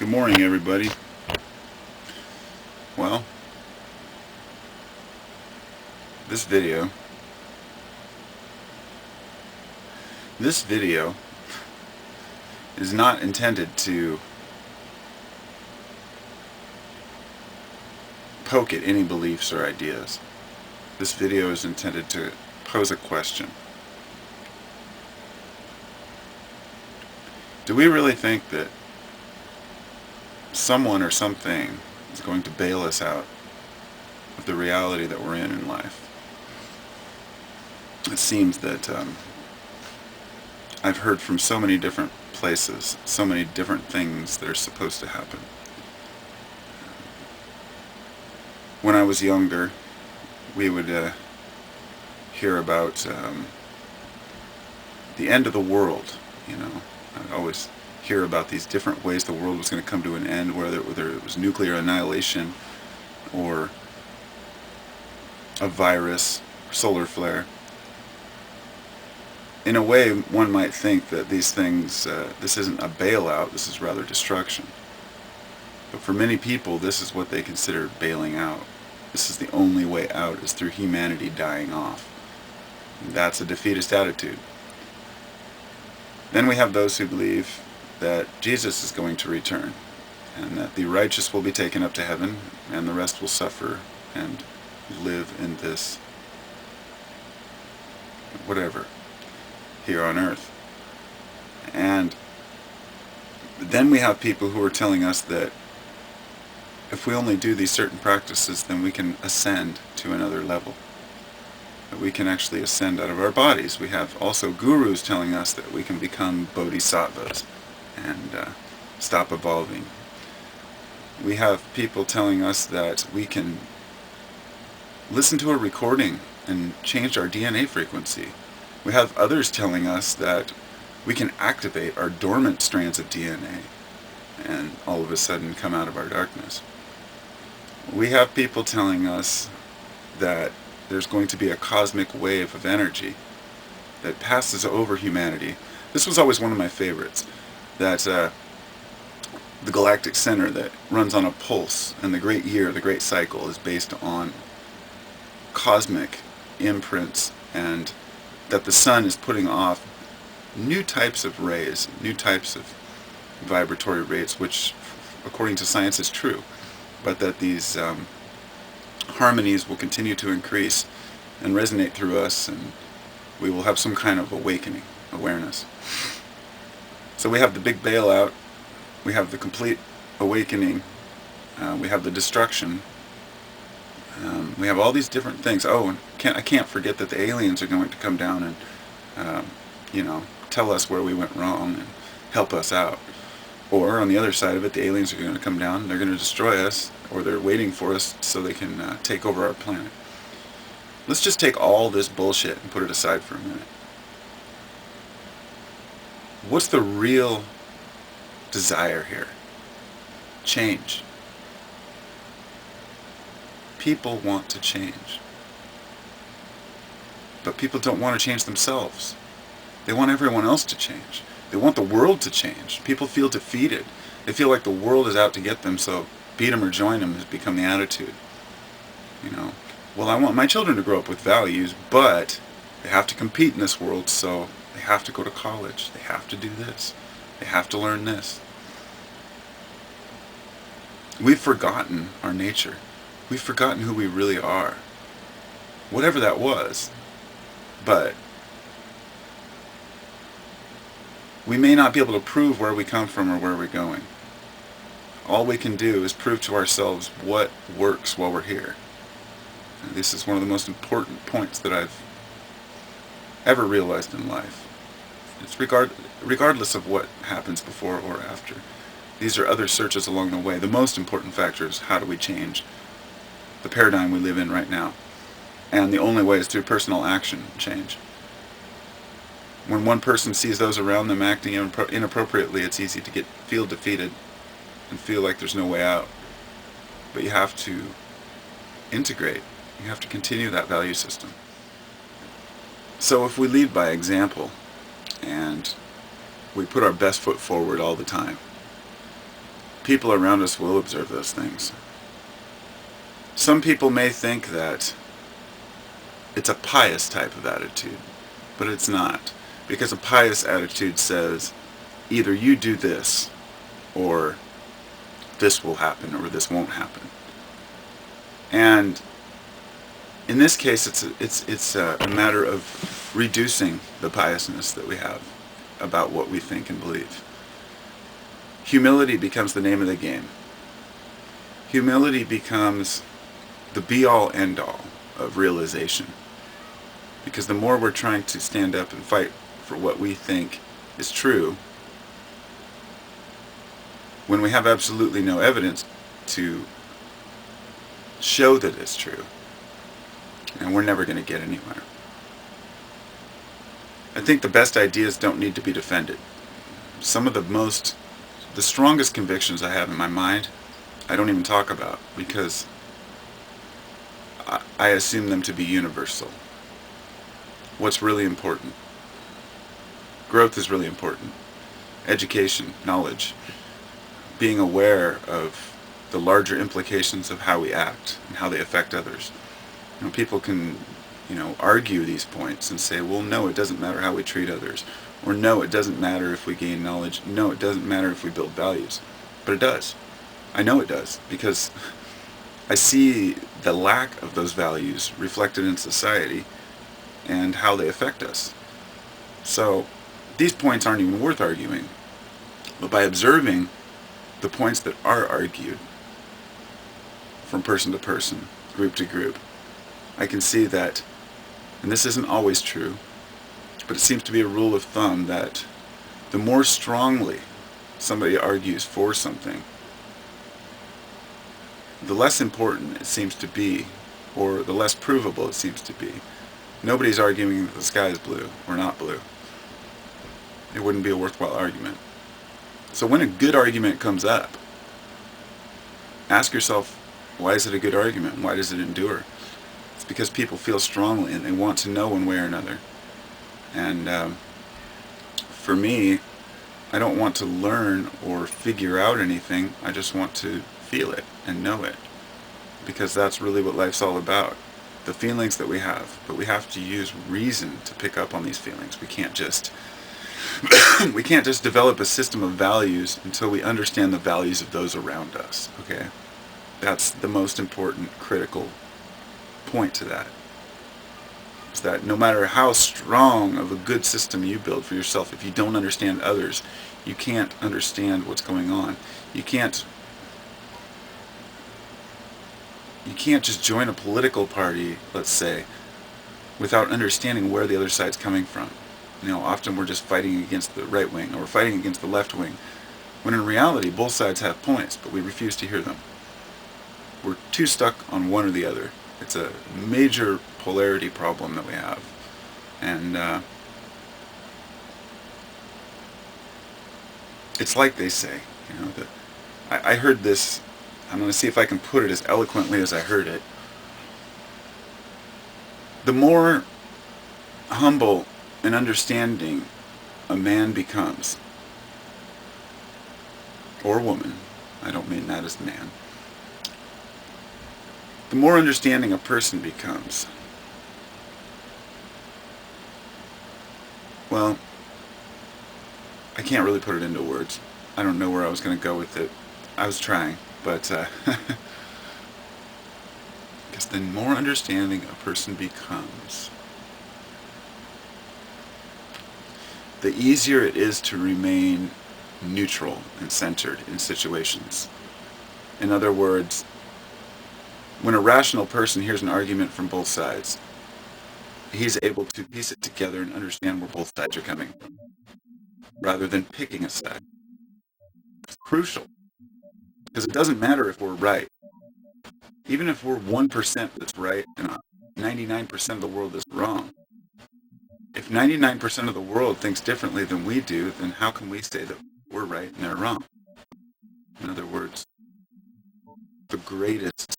Good morning, everybody. Well, this video is not intended to poke at any beliefs or ideas. This video is intended to pose a question. Do we really think that someone or something is going to bail us out of the reality that we're in life? It seems that I've heard from so many different places, so many different things that are supposed to happen. When I was younger, we would hear about the end of the world. I'd always hear about these different ways the world was going to come to an end, whether it was nuclear annihilation or a virus, solar flare. In a way, one might think that these things, this isn't a bailout, this is rather destruction. But for many people, this is what they consider bailing out. This is the only way out, is through humanity dying off. And that's a defeatist attitude. Then we have those who believe that Jesus is going to return, and that the righteous will be taken up to heaven, and the rest will suffer and live in this whatever here on earth. And then we have people who are telling us that if we only do these certain practices, then we can ascend to another level. That we can actually ascend out of our bodies. We have also gurus telling us that we can become bodhisattvas and stop evolving. We have people telling us that we can listen to a recording and change our DNA frequency. We have others telling us that we can activate our dormant strands of DNA and all of a sudden come out of our darkness. We have people telling us that there's going to be a cosmic wave of energy that passes over humanity. This was always one of my favorites, that the galactic center that runs on a pulse, and the great year, the great cycle, is based on cosmic imprints, and that the sun is putting off new types of rays, new types of vibratory rates, which according to science is true, but that these harmonies will continue to increase and resonate through us, and we will have some kind of awakening, awareness. So we have the big bailout, we have the complete awakening, we have the destruction, we have all these different things. Oh, and I can't forget that the aliens are going to come down and tell us where we went wrong and help us out. Or on the other side of it, the aliens are going to come down and they're going to destroy us, or they're waiting for us so they can take over our planet. Let's just take all this bullshit and put it aside for a minute. What's the real desire here? Change. People want to change. But people don't want to change themselves. They want everyone else to change. They want the world to change. People feel defeated. They feel like the world is out to get them, so beat them or join them has become the attitude. Well, I want my children to grow up with values, but they have to compete in this world, so they have to go to college. They have to do this. They have to learn this. We've forgotten our nature. We've forgotten who we really are. Whatever that was. But we may not be able to prove where we come from or where we're going. All we can do is prove to ourselves what works while we're here. And this is one of the most important points that I've ever realized in life. It's regardless of what happens before or after. These are other searches along the way. The most important factor is how do we change the paradigm we live in right now. And the only way is through personal action change. When one person sees those around them acting inappropriately, it's easy to feel defeated and feel like there's no way out. But you have to integrate. You have to continue that value system. So if we lead by example and we put our best foot forward all the time, people around us will observe those things. Some people may think that it's a pious type of attitude, but it's not. Because a pious attitude says, either you do this, or this will happen, or this won't happen. And in this case, it's a matter of reducing the piousness that we have about what we think and believe. Humility becomes the name of the game. Humility becomes the be-all, end-all of realization. Because the more we're trying to stand up and fight for what we think is true, when we have absolutely no evidence to show that it's true, and we're never going to get anywhere. I think the best ideas don't need to be defended. Some of the strongest convictions I have in my mind, I don't even talk about, because I assume them to be universal. What's really important? Growth is really important. Education, knowledge, being aware of the larger implications of how we act and how they affect others. People can, argue these points and say, well, no, it doesn't matter how we treat others. Or no, it doesn't matter if we gain knowledge. No, it doesn't matter if we build values. But it does. I know it does, because I see the lack of those values reflected in society and how they affect us. So these points aren't even worth arguing. But by observing the points that are argued from person to person, group to group, I can see that, and this isn't always true, but it seems to be a rule of thumb that the more strongly somebody argues for something, the less important it seems to be, or the less provable it seems to be. Nobody's arguing that the sky is blue or not blue. It wouldn't be a worthwhile argument. So when a good argument comes up, ask yourself, why is it a good argument? Why does it endure? It's because people feel strongly and they want to know one way or another. And for me, I don't want to learn or figure out anything. I just want to feel it and know it. Because that's really what life's all about. The feelings that we have. But we have to use reason to pick up on these feelings. We can't just develop a system of values until we understand the values of those around us. Okay? That's the most important, critical point to that. Is that no matter how strong of a good system you build for yourself, if you don't understand others, you can't understand what's going on. You can't just join a political party, let's say, without understanding where the other side's coming from. Often we're just fighting against the right wing, or we're fighting against the left wing, when in reality both sides have points, but we refuse to hear them. We're too stuck on one or the other. It's a major polarity problem that we have. And it's like they say, that I heard this. I'm going to see if I can put it as eloquently as I heard it. The more humble and understanding a man becomes, or woman, I don't mean that as man, the more understanding a person becomes, well, I can't really put it into words. I don't know where I was going to go with it. I was trying, but because the more understanding a person becomes, the easier it is to remain neutral and centered in situations. In other words, when a rational person hears an argument from both sides, he's able to piece it together and understand where both sides are coming from, rather than picking a side. It's crucial, because it doesn't matter if we're right. Even if we're 1% that's right and 99% of the world is wrong, if 99% of the world thinks differently than we do, then how can we say that we're right and they're wrong? In other words, the greatest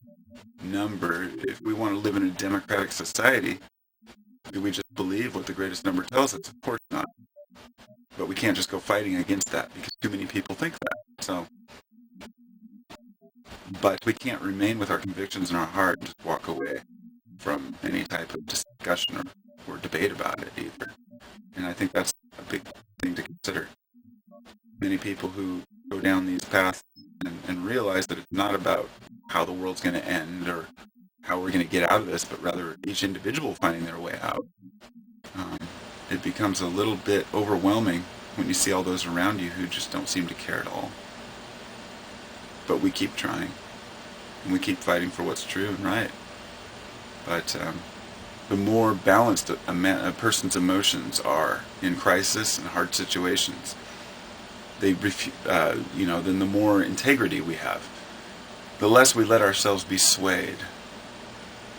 number, if we want to live in a democratic society, do we just believe what the greatest number tells us? Of course not. But we can't just go fighting against that because too many people think that. So But we can't remain with our convictions in our heart and just walk away from any type of discussion or debate about it either. And I think that's a big thing to consider. Many people who go down these paths and realize that it's not about how the world's going to end or how we're going to get out of this, but rather each individual finding their way out. It becomes a little bit overwhelming when you see all those around you who just don't seem to care at all. But we keep trying, and we keep fighting for what's true and right. But the more balanced a person's emotions are in crisis and hard situations, then the more integrity we have. The less we let ourselves be swayed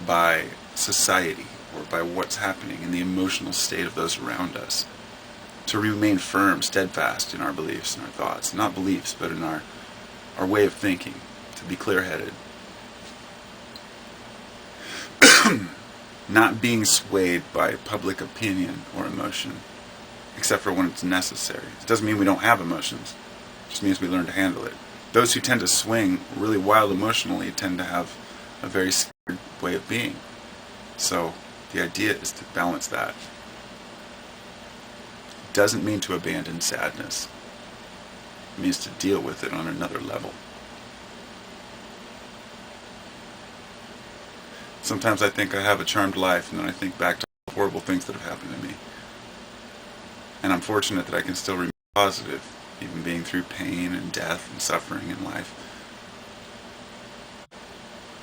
by society or by what's happening in the emotional state of those around us. To remain firm, steadfast in our beliefs and our thoughts. Not beliefs, but in our way of thinking. To be clear-headed. Not being swayed by public opinion or emotion, except for when it's necessary. It doesn't mean we don't have emotions. It just means we learn to handle it. Those who tend to swing really wild emotionally tend to have a very scared way of being. So the idea is to balance that. It doesn't mean to abandon sadness. It means to deal with it on another level. Sometimes I think I have a charmed life, and then I think back to horrible things that have happened to me. And I'm fortunate that I can still remain positive, even being through pain and death and suffering in life.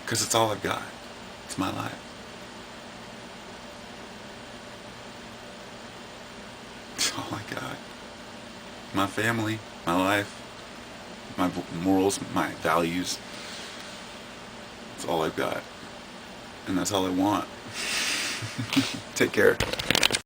Because it's all I've got. It's my life. It's all I got. My family, my life, my morals, my values. It's all I've got. And that's all I want. Take care.